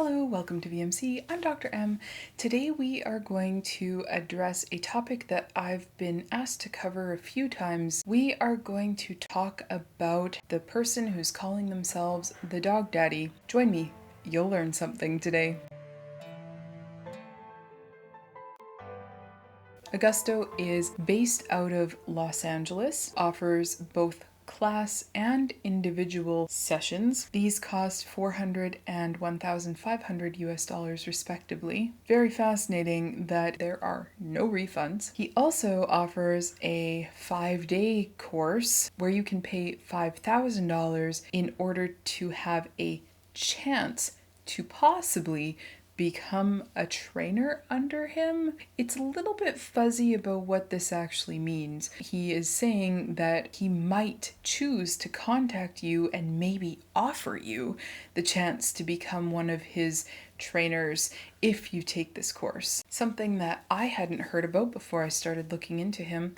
Hello, welcome to VMC. I'm Dr. M. Today we are going to address a topic that I've been asked to cover a few times. We are going to talk about the person who's calling themselves the dog daddy. Join me, you'll learn something today. Augusto is based out of Los Angeles, offers both class and individual sessions. These cost $400 and $1,500 US respectively. Very fascinating that there are no refunds. He also offers a 5-day course where you can pay $5,000 in order to have a chance to possibly become a trainer under him. It's a little bit fuzzy about what this actually means. He is saying that he might choose to contact you and maybe offer you the chance to become one of his trainers if you take this course. Something that I hadn't heard about before I started looking into him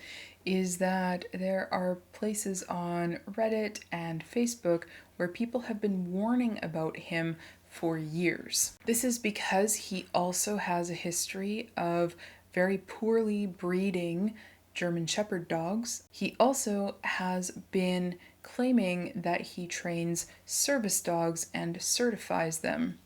is that there are places on Reddit and Facebook where people have been warning about him for years. This is because he also has a history of very poorly breeding German Shepherd dogs. He also has been claiming that he trains service dogs and certifies them.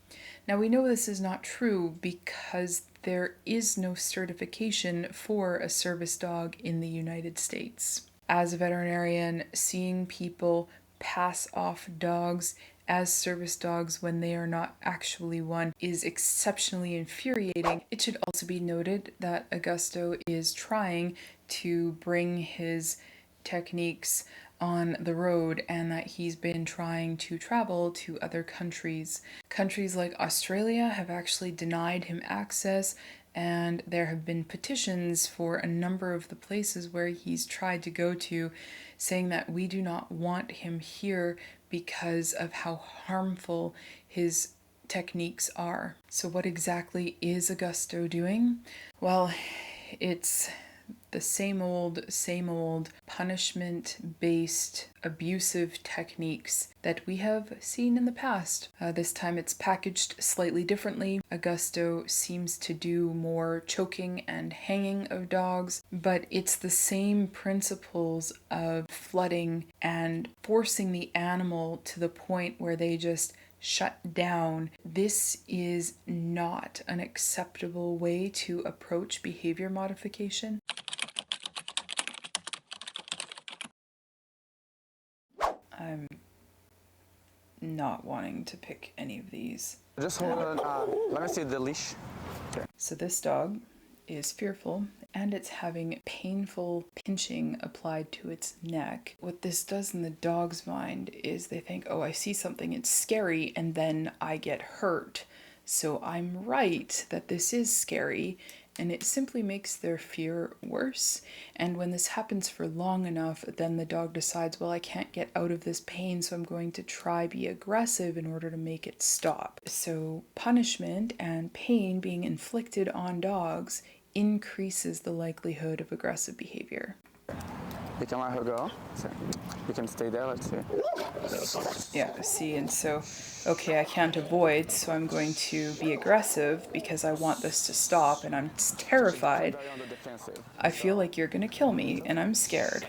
Now we know this is not true because there is no certification for a service dog in the United States. As a veterinarian, seeing people pass off dogs as service dogs when they are not actually one is exceptionally infuriating. It should also be noted that Augusto is trying to bring his techniques on the road and that he's been trying to travel to other countries. Countries like Australia have actually denied him access, and there have been petitions for a number of the places where he's tried to go to saying that we do not want him here because of how harmful his techniques are. So what exactly is Augusto doing? Well, it's the same old punishment-based abusive techniques that we have seen in the past. This time it's packaged slightly differently. Augusto seems to do more choking and hanging of dogs, but it's the same principles of flooding and forcing the animal to the point where they just shut down. This is not an acceptable way to approach behavior modification. I'm not wanting to pick any of these. Just hold on, let me see the leash. Okay. So this dog is fearful and it's having painful pinching applied to its neck. What this does in the dog's mind is they think, oh, I see something, it's scary, and then I get hurt. So I'm right that this is scary, and it simply makes their fear worse. And when this happens for long enough, then the dog decides, well, I can't get out of this pain, so I'm going to try be aggressive in order to make it stop. So punishment and pain being inflicted on dogs increases the likelihood of aggressive behavior. You can let her go. So you can stay there, let's see. Yeah, see, and so, okay, I can't avoid, so I'm going to be aggressive because I want this to stop and I'm terrified. I feel like you're gonna kill me and I'm scared.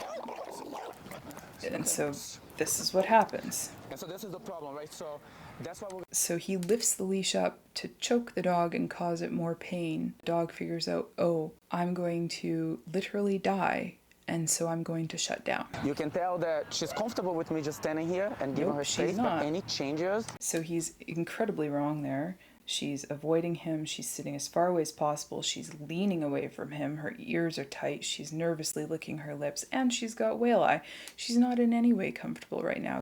And so this is what happens. And so this is the problem, right? So that's why So he lifts the leash up to choke the dog and cause it more pain. The dog figures out, oh, I'm going to literally die, and so I'm going to shut down. you can tell that she's comfortable with me just standing here and giving her space, but any changes. So he's incredibly wrong there. She's avoiding him, she's sitting as far away as possible, she's leaning away from him, her ears are tight, she's nervously licking her lips, and she's got whale eye. She's not in any way comfortable right now.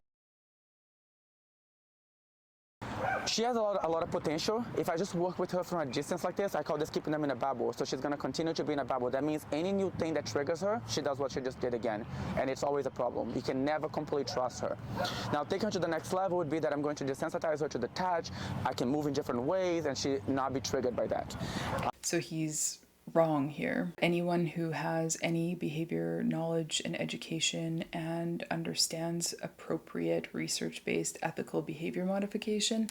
She has a lot of potential. If I just work with her from a distance like this, I call this keeping them in a bubble. So she's gonna continue to be in a bubble. That means any new thing that triggers her, she does what she just did again. And it's always a problem. You can never completely trust her. Now, taking her to the next level would be that I'm going to desensitize her to the touch. I can move in different ways and she not be triggered by that. So he's wrong here. Anyone who has any behavior knowledge and education and understands appropriate research-based ethical behavior modification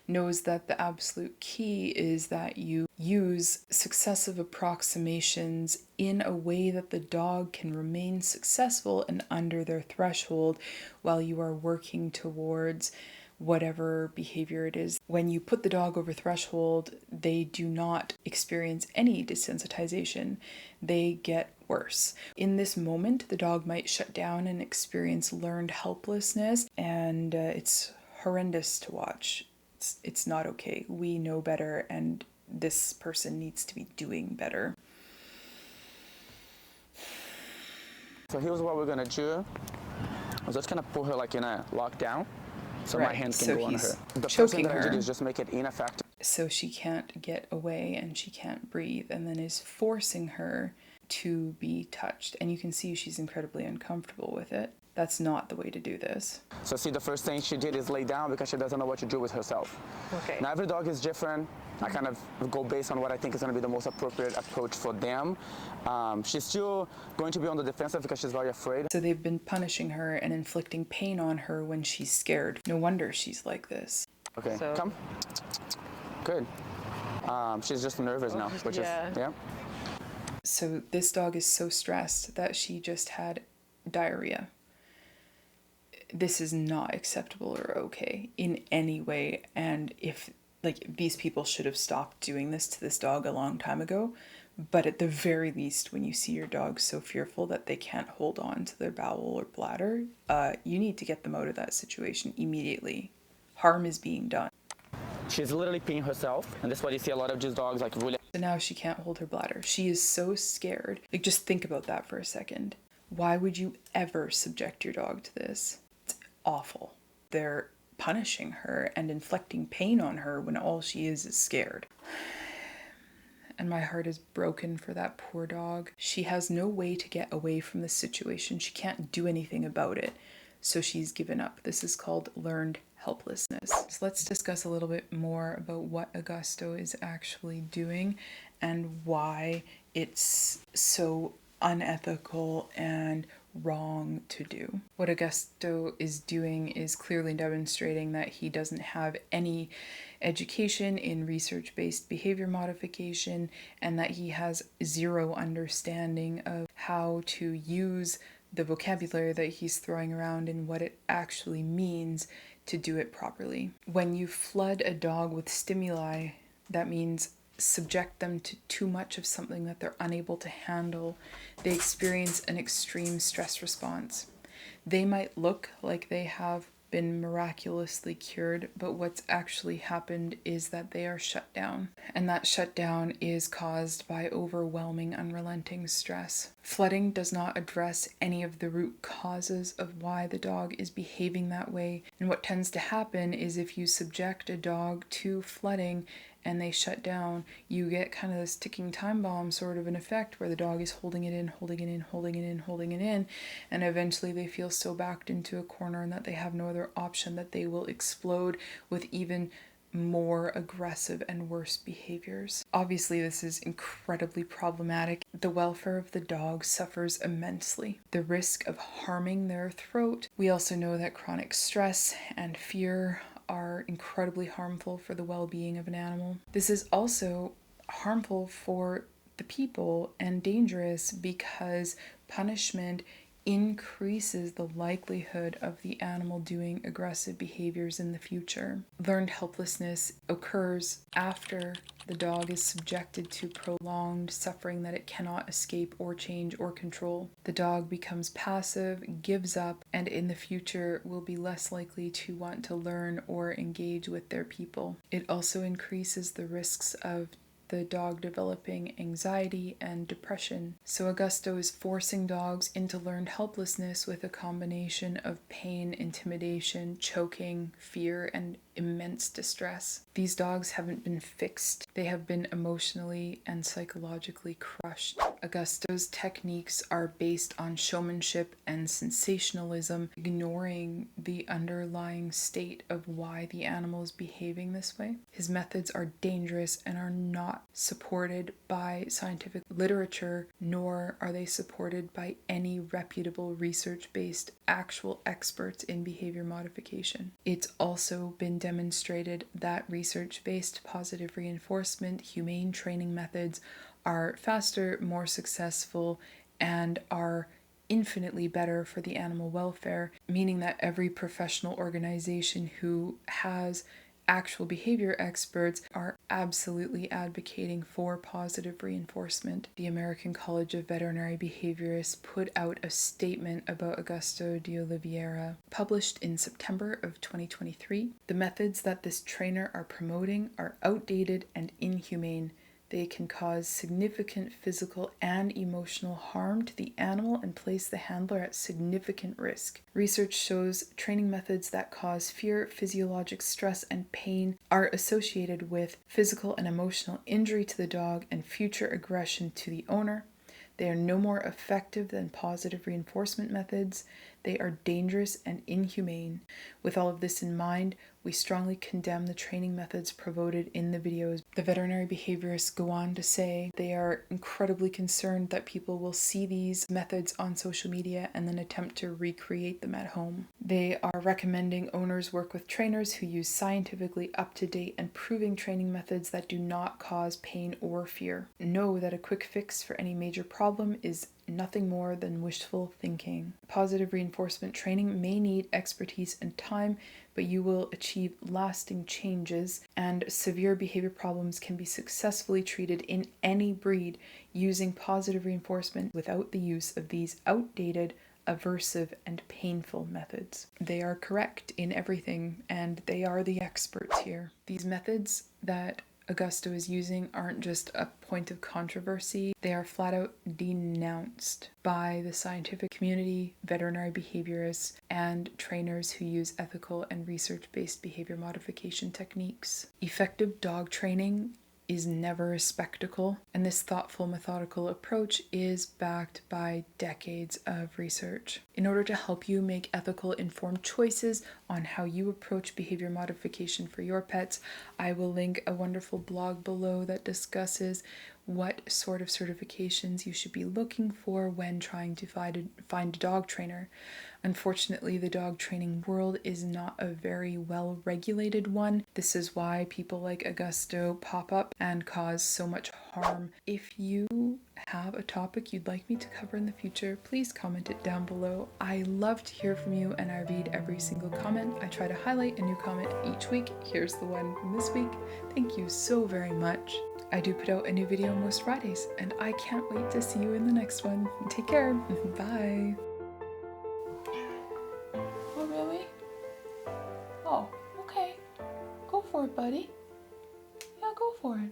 knows that the absolute key is that you use successive approximations in a way that the dog can remain successful and under their threshold while you are working towards whatever behavior it is. When you put the dog over threshold, they do not experience any desensitization. They get worse. In this moment, the dog might shut down and experience learned helplessness, and it's horrendous to watch. It's not okay. We know better, and this person needs to be doing better. So here's what we're gonna do. I'm just gonna put her like in a lockdown. So my hands can go on her. The first thing that I did is just make it ineffective. So she can't get away and she can't breathe, and then is forcing her to be touched. And you can see she's incredibly uncomfortable with it. That's not the way to do this. So see, the first thing she did is lay down because she doesn't know what to do with herself. Okay. Now every dog is different. I kind of go based on what I think is going to be the most appropriate approach for them. She's still going to be on the defensive because she's very afraid. So they've been punishing her and inflicting pain on her when she's scared. No wonder she's like this. Okay, so, come. Good. She's just nervous now, which is, yeah. So this dog is so stressed that she just had diarrhea. This is not acceptable or okay in any way. And if, like, these people should have stopped doing this to this dog a long time ago. But at the very least, when you see your dog so fearful that they can't hold on to their bowel or bladder, you need to get them out of that situation immediately. Harm is being done. She's literally peeing herself, and that's why you see a lot of these dogs like really. So now she can't hold her bladder. She is so scared. Like, just think about that for a second. Why would you ever subject your dog to this? It's awful. They're punishing her and inflicting pain on her when all she is scared. And my heart is broken for that poor dog. She has no way to get away from this situation. She can't do anything about it. So she's given up. This is called learned helplessness. So let's discuss a little bit more about what Augusto is actually doing and why it's so unethical and wrong to do. What Augusto is doing is clearly demonstrating that he doesn't have any education in research-based behavior modification and that he has zero understanding of how to use the vocabulary that he's throwing around and what it actually means to do it properly. When you flood a dog with stimuli, that means subject them to too much of something that they're unable to handle. They experience an extreme stress response. They might look like they have been miraculously cured, but what's actually happened is that they are shut down. And that shutdown is caused by overwhelming, unrelenting stress. Flooding does not address any of the root causes of why the dog is behaving that way. And what tends to happen is if you subject a dog to flooding and they shut down, you get kind of this ticking time bomb sort of an effect where the dog is holding it in, holding it in, holding it in, holding it in, and eventually they feel so backed into a corner and that they have no other option that they will explode with even more aggressive and worse behaviors. Obviously, this is incredibly problematic. The welfare of the dog suffers immensely. The risk of harming their throat. We also know that chronic stress and fear are incredibly harmful for the well-being of an animal. This is also harmful for the people and dangerous because punishment increases the likelihood of the animal doing aggressive behaviors in the future. Learned helplessness occurs after the dog is subjected to prolonged suffering that it cannot escape or change or control. The dog becomes passive, gives up, and in the future will be less likely to want to learn or engage with their people. It also increases the risks of the dog developing anxiety and depression. So Augusto is forcing dogs into learned helplessness with a combination of pain, intimidation, choking, fear, and immense distress. These dogs haven't been fixed. They have been emotionally and psychologically crushed. Augusto's techniques are based on showmanship and sensationalism, ignoring the underlying state of why the animal is behaving this way. His methods are dangerous and are not supported by scientific literature, nor are they supported by any reputable research-based actual experts in behavior modification. It's also been demonstrated that research-based positive reinforcement, humane training methods are faster, more successful, and are infinitely better for the animal welfare, meaning that every professional organization who has actual behavior experts are absolutely advocating for positive reinforcement. The American College of Veterinary Behaviorists put out a statement about Augusto Deoliveira, published in September of 2023. The methods that this trainer are promoting are outdated and inhumane. They can cause significant physical and emotional harm to the animal and place the handler at significant risk. Research shows training methods that cause fear, physiologic stress, and pain are associated with physical and emotional injury to the dog and future aggression to the owner. They are no more effective than positive reinforcement methods. They are dangerous and inhumane. With all of this in mind, we strongly condemn the training methods promoted in the videos. The veterinary behaviorists go on to say they are incredibly concerned that people will see these methods on social media and then attempt to recreate them at home. They are recommending owners work with trainers who use scientifically up-to-date and proving training methods that do not cause pain or fear. Know that a quick fix for any major problem is nothing more than wishful thinking. Positive reinforcement training may need expertise and time, but you will achieve lasting changes, and severe behavior problems can be successfully treated in any breed using positive reinforcement without the use of these outdated, aversive, and painful methods. They are correct in everything, and they are the experts here. These methods that Augusto is using aren't just a point of controversy, they are flat out denounced by the scientific community, veterinary behaviorists, and trainers who use ethical and research-based behavior modification techniques. Effective dog training is never a spectacle, and this thoughtful, methodical approach is backed by decades of research. In order to help you make ethical, informed choices on how you approach behavior modification for your pets, I will link a wonderful blog below that discusses what sort of certifications you should be looking for when trying to find a dog trainer. Unfortunately, the dog training world is not a very well-regulated one. This is why people like Augusto pop up and cause so much harm. If you have a topic you'd like me to cover in the future, please comment it down below. I love to hear from you, and I read every single comment. I try to highlight a new comment each week. Here's the one from this week. Thank you so very much. I do put out a new video most Fridays, and I can't wait to see you in the next one. Take care. Bye. Oh, really? Oh, okay. Go for it, buddy. Yeah, go for it.